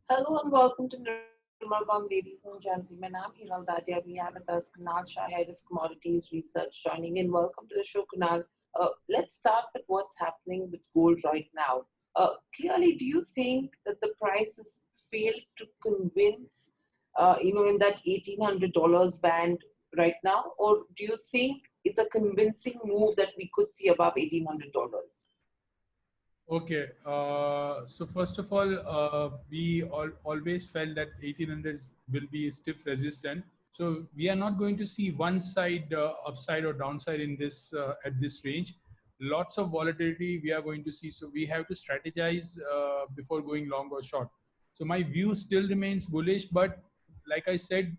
Hello and welcome to Nirmal Bang, ladies and gentlemen. I'm Hiral Dadia. We have with us Kunal Shah, Head of Commodities Research, joining in. Welcome to the show, Kunal. Let's start with what's happening with gold right now. Clearly, do you think that the price has failed to convince, in that $1,800 band right now? Or do you think it's a convincing move that we could see above $1,800? Okay, so first of all, we always felt that 1800 will be stiff resistant. So we are not going to see one side upside or downside in this at this range. Lots of volatility we are going to see. So we have to strategize before going long or short. So my view still remains bullish, but like I said,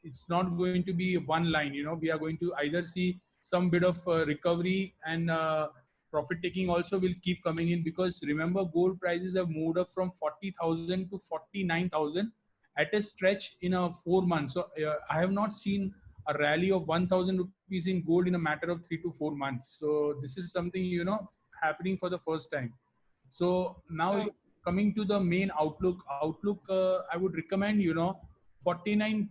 it's not going to be one line. We are going to either see some bit of recovery and profit taking also will keep coming in, because remember, gold prices have moved up from 40,000 to 49,000 at a stretch in a 4 months. So I have not seen a rally of 1,000 rupees in gold in a matter of 3 to 4 months. So this is something happening for the first time. So now coming to the main outlook, I would recommend 49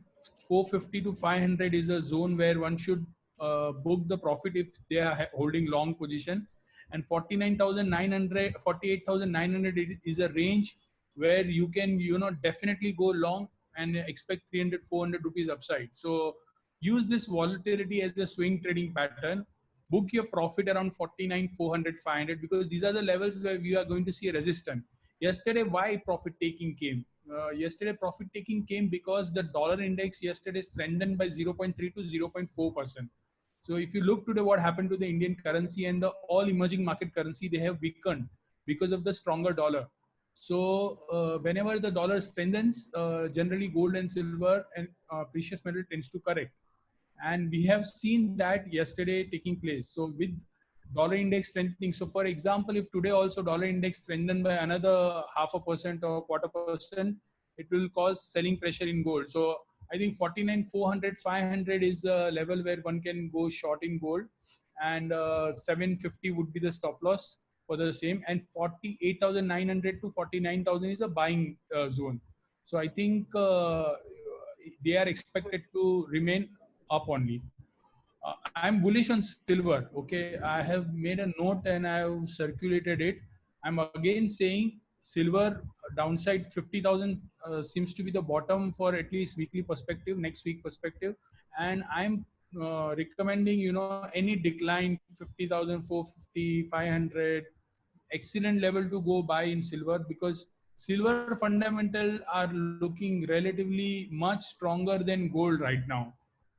450 to 500 is a zone where one should book the profit if they are holding long position, and 49,900 48,900 is a range where you can definitely go long and expect 300 400 rupees upside. So use this volatility as a swing trading pattern. Book your profit around 49 400 500, because these are the levels where we are going to see a resistance. Yesterday, why profit taking came? Yesterday profit taking came because the dollar index yesterday strengthened by 0.3 to 0.4%. So if you look today, what happened to the Indian currency and the all emerging market currency, they have weakened because of the stronger dollar. So whenever the dollar strengthens, generally gold and silver and precious metal tends to correct, and we have seen that yesterday taking place. So with dollar index strengthening, so for example, if today also dollar index strengthened by another 0.5% or 1/4%, it will cause selling pressure in gold. So I think 49 400 500 is a level where one can go short in gold, and 750 would be the stop loss for the same, and 48,900 to 49,000 is a buying zone. So I think they are expected to remain up only. I'm bullish on silver. Okay, I have made a note and I have circulated it. I'm again saying silver downside 50,000 seems to be the bottom for at least weekly perspective, next week perspective, and I'm recommending any decline 50,000 450 500 excellent level to go buy in silver, because silver fundamental are looking relatively much stronger than gold right now.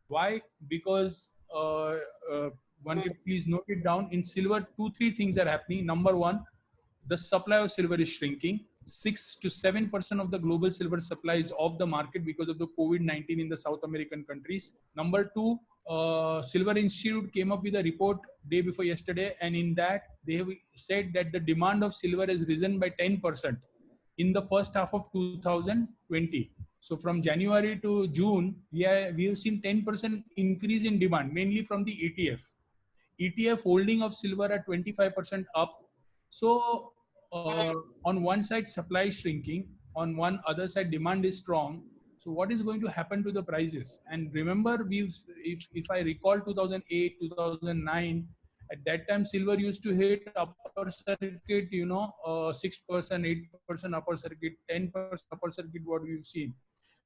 Why? Because one can please note it down. In silver, two, three things are happening. Number one, the supply of silver is shrinking. 6 to 7% of the global silver supply is off the market because of the COVID-19 in the South American countries. Number two, Silver Institute came up with a report day before yesterday, and in that they have said that the demand of silver has risen by 10% in the first half of 2020. So from January to June, we have seen 10% increase in demand, mainly from the ETF. ETF holding of silver at 25% up. So on one side, supply is shrinking. On one other side, demand is strong. So what is going to happen to the prices? And remember, if I recall 2008, 2009, at that time silver used to hit upper circuit, 6%, 8% upper circuit, 10% upper circuit. What we've seen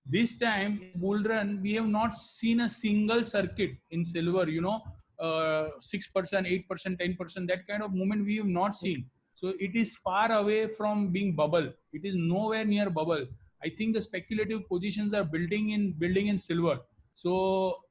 this time in this bull run, we have not seen a single circuit in silver. 6%, 8%, 10%, that kind of movement we have not seen. So it is far away from being bubble. It is nowhere near bubble. I think the speculative positions are building in silver. So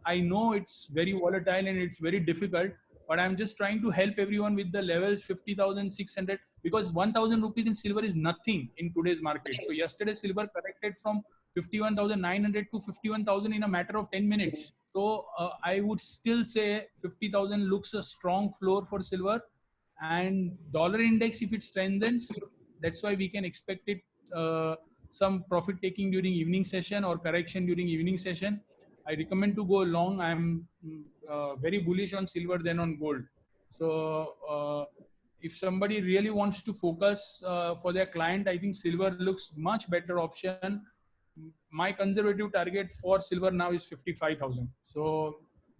I know it's very volatile and it's very difficult, but I'm just trying to help everyone with the levels 50,600, because 1,000 rupees in silver is nothing in today's market. So yesterday silver corrected from 51,900 to 51,000 in a matter of 10 minutes. So I would still say 50,000 looks a strong floor for silver, and dollar index, if it strengthens, that's why we can expect it some profit taking during evening session or correction during evening session. I recommend to go long. I'm very bullish on silver than on gold. So if somebody really wants to focus for their client, I think silver looks much better option. My conservative target for silver now is 55,000. So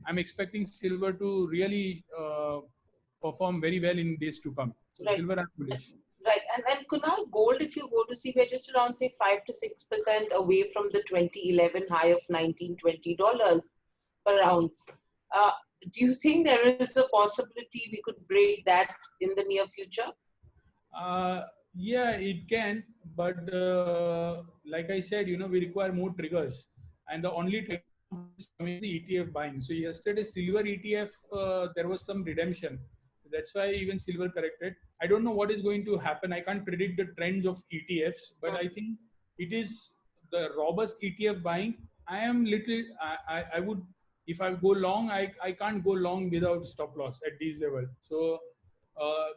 I'm expecting silver to really perform very well in days to come. So Right. silver I'm bullish. Right. And Kunal, gold, if you go to see, we're just around say 5 to 6% away from the 2011 high of $19-20 per ounce. Uh, do you think there is a possibility we could break that in the near future? Yeah, it can, but like I said, we require more triggers, and the only trigger is coming is the ETF buying. So yesterday, silver ETF, there was some redemption. That's why even silver corrected. I don't know what is going to happen. I can't predict the trends of ETFs, but I think it is the robust ETF buying. I am little. I would, if I go long, I can't go long without stop loss at these level. So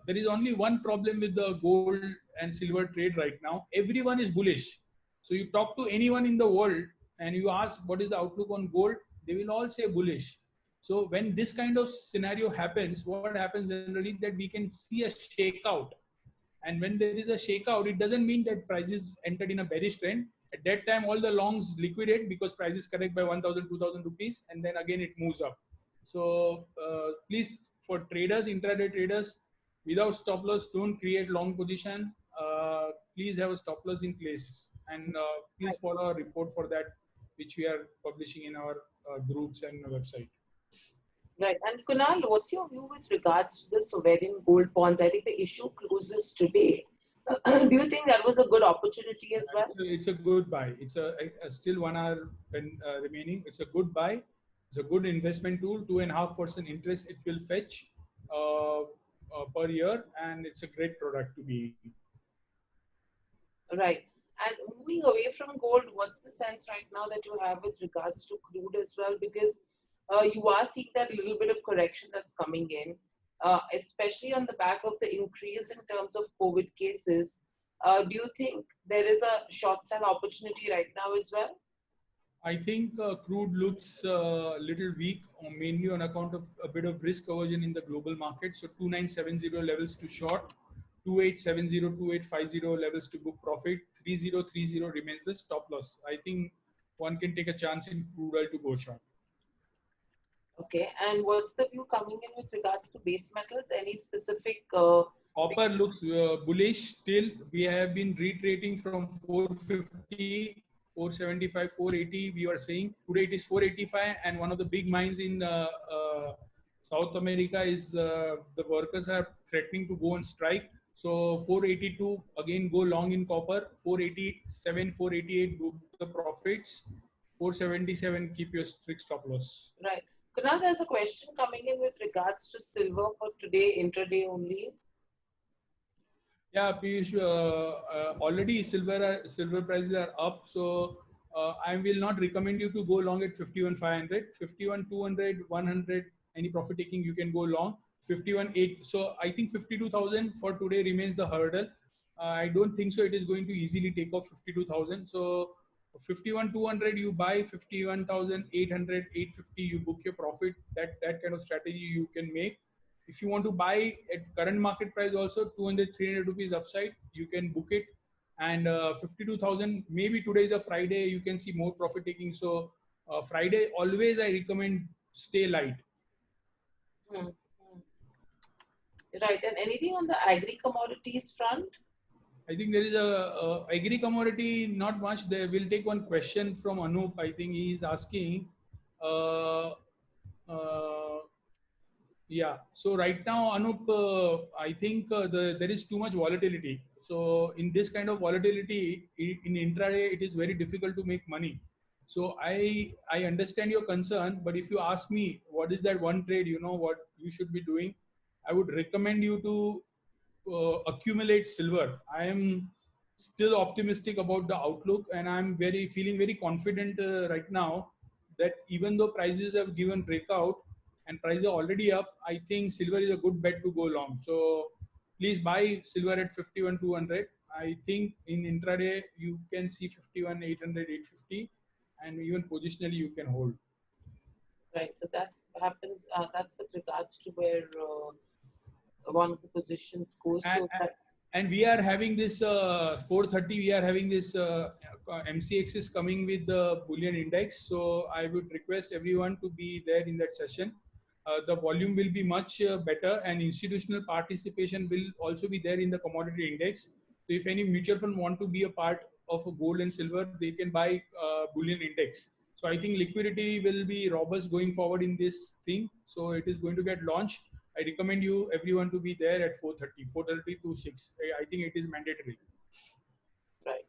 there is only one problem with the gold and silver trade right now. Everyone is bullish. So you talk to anyone in the world and you ask what is the outlook on gold, they will all say bullish. So when this kind of scenario happens, what happens generally that we can see a shakeout. And when there is a shakeout, it doesn't mean that prices entered in a bearish trend. At that time, all the longs liquidate because prices correct by 1,000, 2,000 rupees, and then again it moves up. So please, for traders, intraday traders, without stop loss, don't create long position. Please have a stop loss in place, and please follow our report for that, which we are publishing in our groups and website. Right. And Kunal, what's your view with regards to the sovereign gold bonds? I think the issue closes today. Do you think that was a good opportunity as well? It's a good buy. It's a still 1 hour remaining. It's a good buy. It's a good investment tool. 2.5% interest it will fetch per year, and it's a great product to be. Right. And moving away from gold, what's the sense right now that you have with regards to crude as well? Because you are seeing that little bit of correction that's coming in, especially on the back of the increase in terms of COVID cases. Do you think there is a short sell opportunity right now as well? I think crude looks a little weak, mainly on account of a bit of risk aversion in the global market. So 2970 levels to short, 2870, 2850 levels to book profit, 3030 remains the stop loss. I think one can take a chance in crude oil to go short. Okay, and what's the view coming in with regards to base metals? Any specific? Copper looks bullish still. We have been retracing from 450, 475, 480. We were saying today it is 485, and one of the big mines in South America is the workers are threatening to go on strike. So 482 again go long in copper. 487, 488 book the profits. 477 keep your strict stop loss. Right. Kunal, there's a question coming in with regards to silver for today, intraday only. Yeah, Piyush, already silver prices are up, so I will not recommend you to go long at 51,500, 51,200, 100. Any profit taking you can go long. 51,800. So I think 52,000 for today remains the hurdle. I don't think so. It is going to easily take off 52,000. So 51,200 you buy, 51,800, 850 you book your profit. That kind of strategy you can make. If you want to buy at current market price also 200 300 rupees upside, you can book it. And 52,000, maybe today is a Friday, you can see more profit taking. So Friday always I recommend stay light. Right. And anything on the agri commodities front? I think there is a agri commodity, not much. There will take one question from Anup. I think he is asking uh, uh, yeah. So right now, Anup, I think there is too much volatility. So in this kind of volatility in intraday, it is very difficult to make money. So I understand your concern, but if you ask me what is that one trade, what you should be doing, I would recommend you to accumulate silver. I am still optimistic about the outlook, and I'm very feeling very confident right now that even though prices have given breakout and prices are already up, I think silver is a good bet to go long. So please buy silver at 51,200. I think in intraday you can see 51,800, 850, and even positionally you can hold. Right. So that happens. That's with regards to where one of the positions goes. And we are having this 4:30. We are having this MCX is coming with the bullion index. So I would request everyone to be there in that session. The volume will be much better, and institutional participation will also be there in the commodity index. So if any mutual fund want to be a part of a gold and silver, they can buy bullion index. So I think liquidity will be robust going forward in this thing. So it is going to get launched. I recommend you everyone to be there at 4:30 to 6. I think it is mandatory. Right.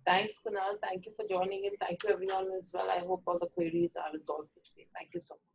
Thanks, Kunal. Thank you for joining in. Thank you, everyone, as well. I hope all the queries are resolved for today. Thank you so much.